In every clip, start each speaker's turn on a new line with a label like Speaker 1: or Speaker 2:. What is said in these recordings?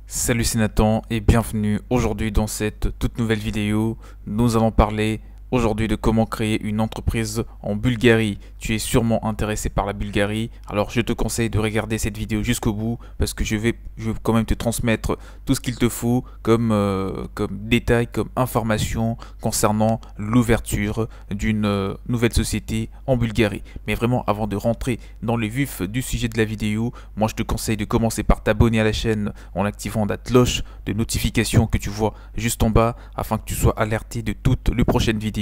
Speaker 1: Salut, c'est Nathan et bienvenue aujourd'hui dans cette toute nouvelle vidéo. Nous allons parler aujourd'hui de comment créer une entreprise en Bulgarie. Tu es sûrement intéressé par la Bulgarie, alors je te conseille de regarder cette vidéo jusqu'au bout parce que je vais quand même te transmettre tout ce qu'il te faut comme détail, comme information concernant l'ouverture d'une nouvelle société en Bulgarie. Mais vraiment, avant de rentrer dans le vif du sujet de la vidéo, moi je te conseille de commencer par t'abonner à la chaîne en activant la cloche de notification que tu vois juste en bas afin que tu sois alerté de toutes les prochaines vidéos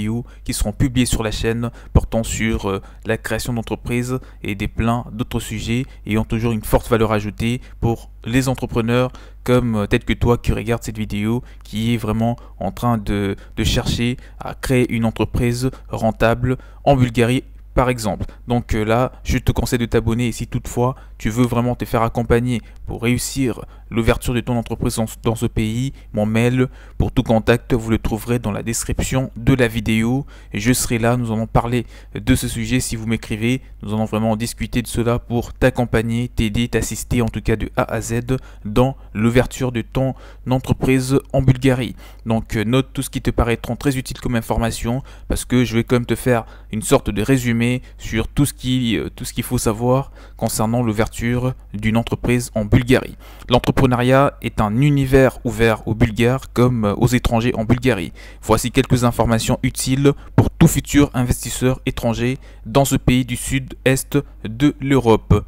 Speaker 1: qui seront publiées sur la chaîne portant sur la création d'entreprises et des plein d'autres sujets ayant toujours une forte valeur ajoutée pour les entrepreneurs comme tel que toi qui regarde cette vidéo, qui est vraiment en train de chercher à créer une entreprise rentable en Bulgarie par exemple. Donc là, je te conseille de t'abonner et si toutefois tu veux vraiment te faire accompagner pour réussir l'ouverture de ton entreprise dans ce pays, mon mail pour tout contact, vous le trouverez dans la description de la vidéo et je serai là, nous allons parler de ce sujet si vous m'écrivez, nous allons vraiment discuter de cela pour t'accompagner, t'aider, t'assister en tout cas de A à Z dans l'ouverture de ton entreprise en Bulgarie. Donc note tout ce qui te paraîtront très utile comme information parce que je vais quand même te faire une sorte de résumé sur tout ce qu'il faut savoir concernant l'ouverture d'une entreprise en Bulgarie. L'entrepreneuriat est un univers ouvert aux Bulgares comme aux étrangers en Bulgarie. Voici quelques informations utiles pour tout futur investisseur étranger dans ce pays du sud-est de l'Europe.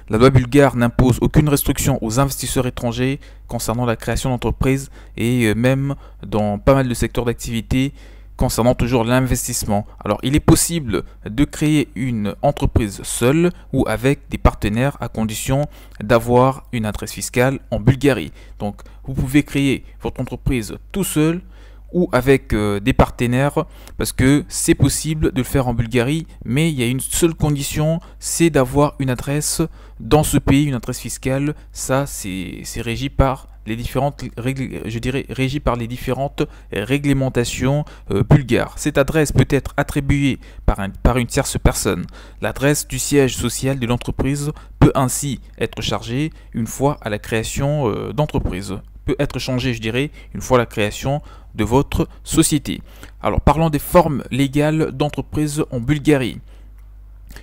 Speaker 1: La loi bulgare n'impose aucune restriction aux investisseurs étrangers concernant la création d'entreprises et même dans pas mal de secteurs d'activité concernant toujours l'investissement. Alors, il est possible de créer une entreprise seule ou avec des partenaires à condition d'avoir une adresse fiscale en Bulgarie. Donc, vous pouvez créer votre entreprise tout seul ou avec des partenaires parce que c'est possible de le faire en Bulgarie, mais il y a une seule condition, c'est d'avoir une adresse dans ce pays, une adresse fiscale. Ça, c'est régi par les différentes règles, je dirais régi par les différentes réglementations bulgares. Cette adresse peut être attribuée par une tierce personne. L'adresse du siège social de l'entreprise peut ainsi être chargée une fois à la création d'entreprise. Peut être changée, je dirais, une fois la création de votre société. Alors, parlons des formes légales d'entreprise en Bulgarie.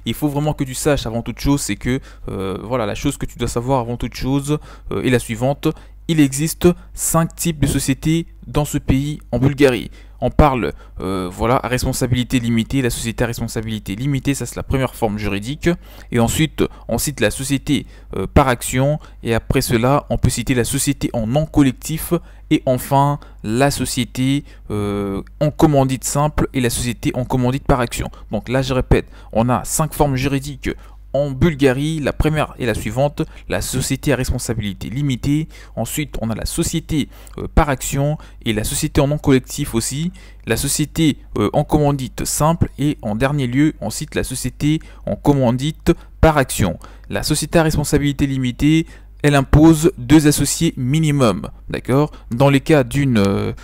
Speaker 1: Il faut vraiment que tu saches avant toute chose, c'est que voilà, la chose que tu dois savoir avant toute chose est la suivante. Il existe 5 types de sociétés dans ce pays en Bulgarie. On parle voilà, à responsabilité limitée, la société à responsabilité limitée, ça c'est la première forme juridique. Et ensuite, on cite la société par action. Et après cela, on peut citer la société en non collectif. Et enfin, la société en commandite simple et la société en commandite par action. Donc là, je répète, on a 5 formes juridiques en Bulgarie. La première est la suivante, la société à responsabilité limitée. Ensuite, on a la société par action et la société en non collectif aussi. La société en commandite simple et en dernier lieu, on cite la société en commandite par action. La société à responsabilité limitée, elle impose 2 associés minimum, d'accord? Dans les cas d'une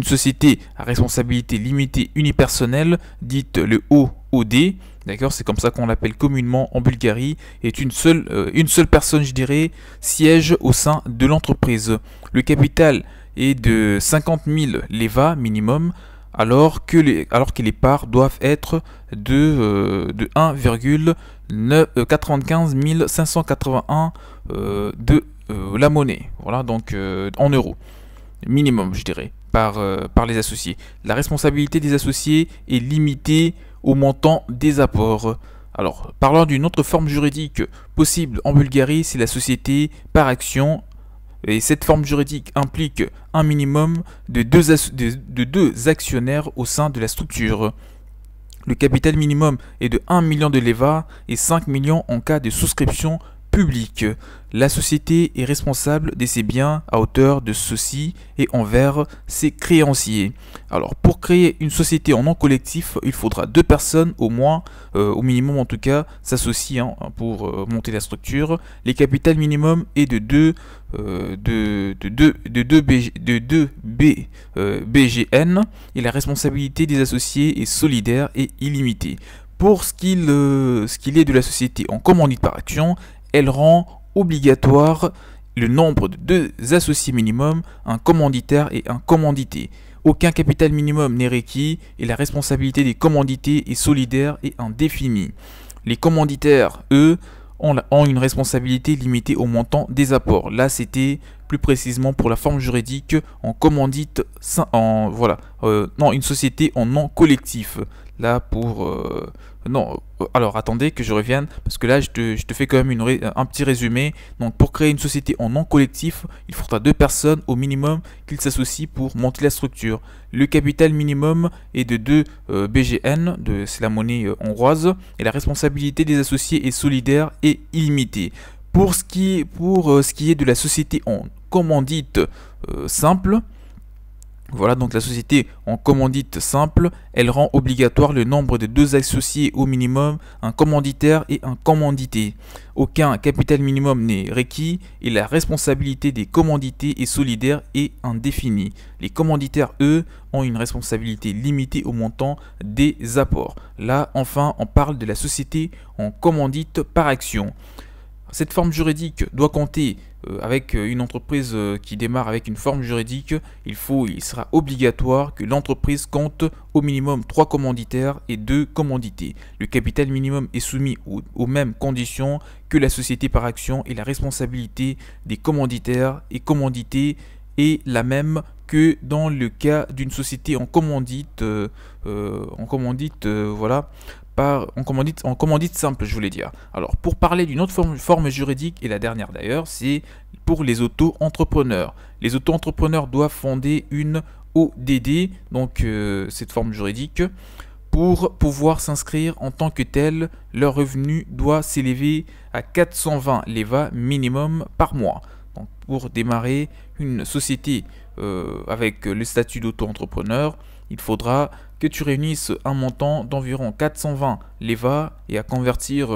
Speaker 1: société à responsabilité limitée unipersonnelle, dite le OOD, d'accord? C'est comme ça qu'on l'appelle communément en Bulgarie, est une seule personne, je dirais, siège au sein de l'entreprise. Le capital est de 50 000 leva minimum, alors que les parts doivent être de 1,95 581 de la monnaie, voilà, donc en euros, minimum je dirais, par les associés. La responsabilité des associés est limitée au montant des apports. Alors, parlant d'une autre forme juridique possible en Bulgarie, c'est la société par action. Et cette forme juridique implique un minimum de 2 actionnaires au sein de la structure. Le capital minimum est de 1 million de leva et 5 millions en cas de souscription publique. La société est responsable de ses biens à hauteur de ceux-ci et envers ses créanciers. Alors, pour créer une société en nom collectif, il faudra 2 personnes au moins, au minimum en tout cas, s'associent pour monter la structure. Les capitales minimum est de 2 BGN et la responsabilité des associés est solidaire et illimitée. Pour ce qu'il est de la société en commandite par action, elle rend obligatoire le nombre de deux associés minimum, un commanditaire et un commandité. Aucun capital minimum n'est requis et la responsabilité des commandités est solidaire et indéfinie. Les commanditaires, eux, ont une responsabilité limitée au montant des apports. Là, c'était plus précisément pour la forme juridique en commandite, non, une société en nom collectif. Là, alors attendez que je revienne, parce que là, je te fais quand même un petit résumé. Donc, pour créer une société en nom collectif, il faudra deux personnes au minimum qu'ils s'associent pour monter la structure. Le capital minimum est de 2 BGN, c'est la monnaie hongroise, et la responsabilité des associés est solidaire et illimitée. Pour ce qui est de la société en commandite simple, voilà, donc la société en commandite simple, elle rend obligatoire le nombre de deux associés au minimum, un commanditaire et un commandité. Aucun capital minimum n'est requis et la responsabilité des commandités est solidaire et indéfinie. Les commanditaires, eux, ont une responsabilité limitée au montant des apports. Là, enfin, on parle de la société en commandite par action. Cette forme juridique doit compter avec une entreprise qui démarre avec une forme juridique. Il sera obligatoire que l'entreprise compte au minimum 3 commanditaires et 2 commandités. Le capital minimum est soumis aux mêmes conditions que la société par action et la responsabilité des commanditaires et commandités est la même que dans le cas d'une société en commandite, voilà. En commandite simple, je voulais dire. Alors, pour parler d'une autre forme juridique, et la dernière d'ailleurs, c'est pour les auto-entrepreneurs. Les auto-entrepreneurs doivent fonder une ODD, donc cette forme juridique. Pour pouvoir s'inscrire en tant que tel, leur revenu doit s'élever à 420 leva minimum par mois. Donc, pour démarrer une société avec le statut d'auto-entrepreneur, il faudra que tu réunisses un montant d'environ 420 leva et à convertir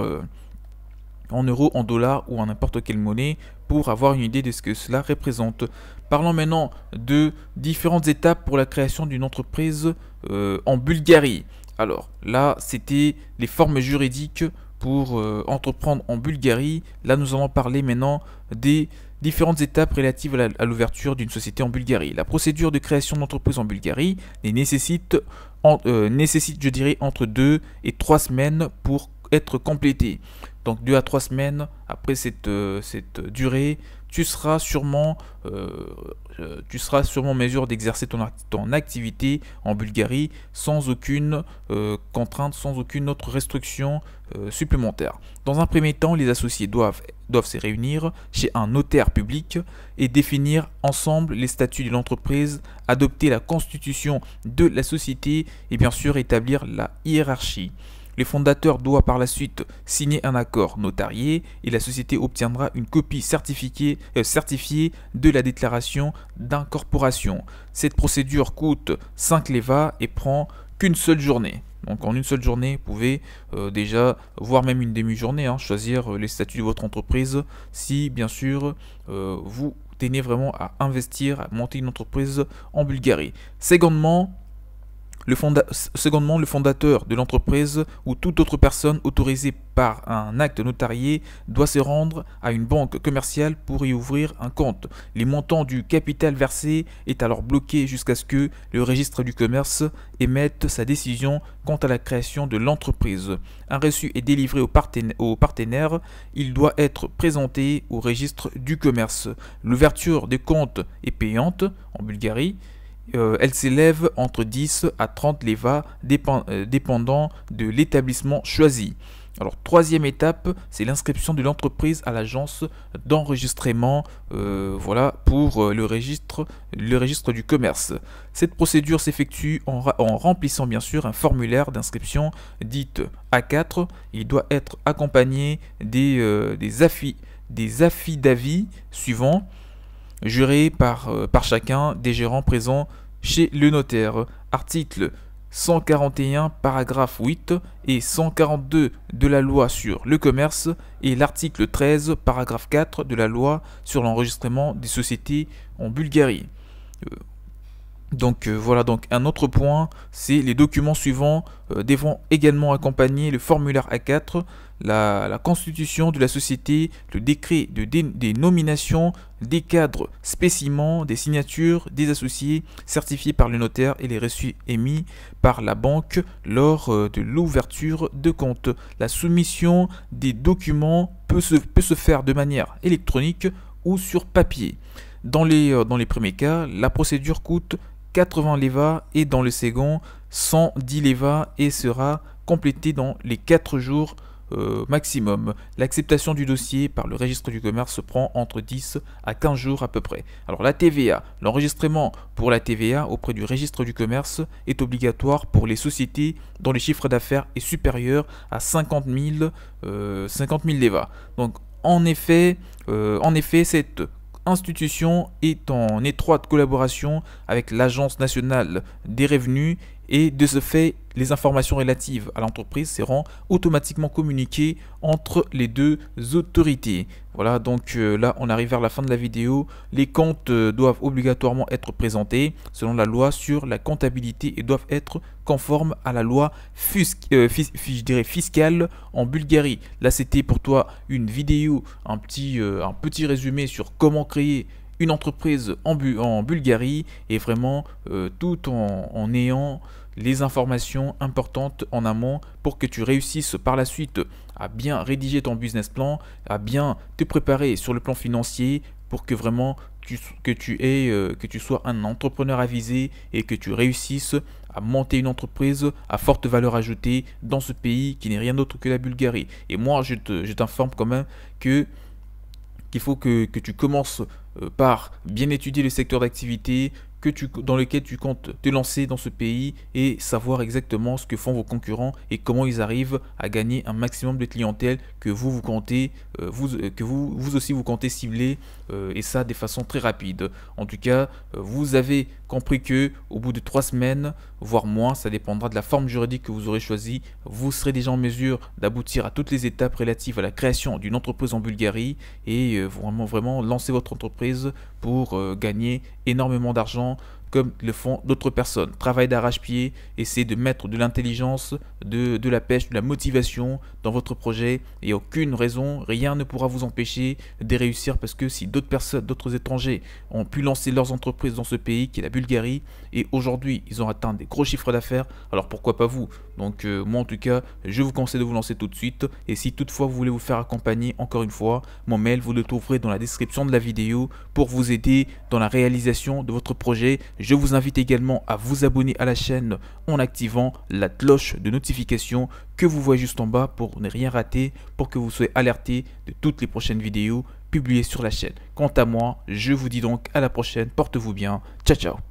Speaker 1: en euros, en dollars ou en n'importe quelle monnaie pour avoir une idée de ce que cela représente. Parlons maintenant de différentes étapes pour la création d'une entreprise en Bulgarie. Alors là, c'était les formes juridiques pour entreprendre en Bulgarie. Là, nous allons parler maintenant des différentes étapes relatives à l'ouverture d'une société en Bulgarie. La procédure de création d'entreprise en Bulgarie nécessite, je dirais, entre 2 et 3 semaines pour être complétée. Donc 2 à 3 semaines après cette durée, tu seras sûrement en mesure d'exercer ton activité en Bulgarie sans aucune contrainte, sans aucune autre restriction supplémentaire. Dans un premier temps, les associés doivent se réunir chez un notaire public et définir ensemble les statuts de l'entreprise, adopter la constitution de la société et bien sûr établir la hiérarchie. Le fondateur doit par la suite signer un accord notarié et la société obtiendra une copie certifiée de la déclaration d'incorporation. Cette procédure coûte 5 leva et prend qu'une seule journée. Donc en une seule journée, vous pouvez déjà, voire même une demi-journée, choisir les statuts de votre entreprise si bien sûr vous tenez vraiment à investir, à monter une entreprise en Bulgarie. Secondement, le fondateur de l'entreprise ou toute autre personne autorisée par un acte notarié doit se rendre à une banque commerciale pour y ouvrir un compte. Les montants du capital versé est alors bloqué jusqu'à ce que le registre du commerce émette sa décision quant à la création de l'entreprise. Un reçu est délivré au partenaire. Il doit être présenté au registre du commerce. L'ouverture des comptes est payante en Bulgarie. Elle s'élève entre 10 à 30 leva dépendant de l'établissement choisi. Alors, troisième étape, c'est l'inscription de l'entreprise à l'agence d'enregistrement pour le registre du commerce. Cette procédure s'effectue en remplissant bien sûr un formulaire d'inscription dite A4. Il doit être accompagné des affidavits suivants, jurés par chacun des gérants présents chez le notaire. Article 141, paragraphe 8 et 142 de la loi sur le commerce et l'article 13, paragraphe 4 de la loi sur l'enregistrement des sociétés en Bulgarie. Donc un autre point, c'est les documents suivants devront également accompagner le formulaire A4, la constitution de la société, le décret des nominations, des cadres spécimens, des signatures, des associés certifiés par le notaire et les reçus émis par la banque lors de l'ouverture de compte. La soumission des documents peut se faire de manière électronique ou sur papier. Dans les premiers cas, la procédure coûte 80 leva et dans le second 110 leva et sera complétée dans les 4 jours maximum. L'acceptation du dossier par le registre du commerce prend entre 10 à 15 jours à peu près. Alors la TVA, l'enregistrement pour la TVA auprès du registre du commerce est obligatoire pour les sociétés dont le chiffre d'affaires est supérieur à 50 000 leva. Donc en effet, cette institution est en étroite collaboration avec l'Agence nationale des revenus et de ce fait, les informations relatives à l'entreprise seront automatiquement communiquées entre les deux autorités. Voilà, donc là on arrive vers la fin de la vidéo. Les comptes doivent obligatoirement être présentés selon la loi sur la comptabilité et doivent être conformes à la loi fiscale en Bulgarie. Là c'était pour toi une vidéo, un petit résumé sur comment créer une entreprise en Bulgarie et vraiment tout en ayant les informations importantes en amont pour que tu réussisses par la suite à bien rédiger ton business plan, à bien te préparer sur le plan financier pour que vraiment que tu sois un entrepreneur avisé et que tu réussisses à monter une entreprise à forte valeur ajoutée dans ce pays qui n'est rien d'autre que la Bulgarie. Et moi je t'informe quand même qu'il faut que tu commences par bien étudier le secteur d'activité dans lequel tu comptes te lancer dans ce pays et savoir exactement ce que font vos concurrents et comment ils arrivent à gagner un maximum de clientèle que vous comptez vous aussi vous comptez cibler et ça de façon très rapide. En tout cas, vous avez compris que au bout de 3 semaines, voire moins, ça dépendra de la forme juridique que vous aurez choisie, vous serez déjà en mesure d'aboutir à toutes les étapes relatives à la création d'une entreprise en Bulgarie et vraiment lancer votre entreprise pour gagner énormément d'argent comme le font d'autres personnes. Travail d'arrache-pied, essayez de mettre de l'intelligence, de la pêche, de la motivation dans votre projet et aucune raison, rien ne pourra vous empêcher de réussir parce que si d'autres personnes, d'autres étrangers ont pu lancer leurs entreprises dans ce pays qui est la Bulgarie et aujourd'hui ils ont atteint des gros chiffres d'affaires, alors pourquoi pas vous? Donc moi en tout cas, je vous conseille de vous lancer tout de suite et si toutefois vous voulez vous faire accompagner, encore une fois, mon mail vous le trouverez dans la description de la vidéo pour vous aider dans la réalisation de votre projet. Je vous invite également à vous abonner à la chaîne en activant la cloche de notification que vous voyez juste en bas pour ne rien rater, pour que vous soyez alerté de toutes les prochaines vidéos publiées sur la chaîne. Quant à moi, je vous dis donc à la prochaine, portez-vous bien, ciao ciao.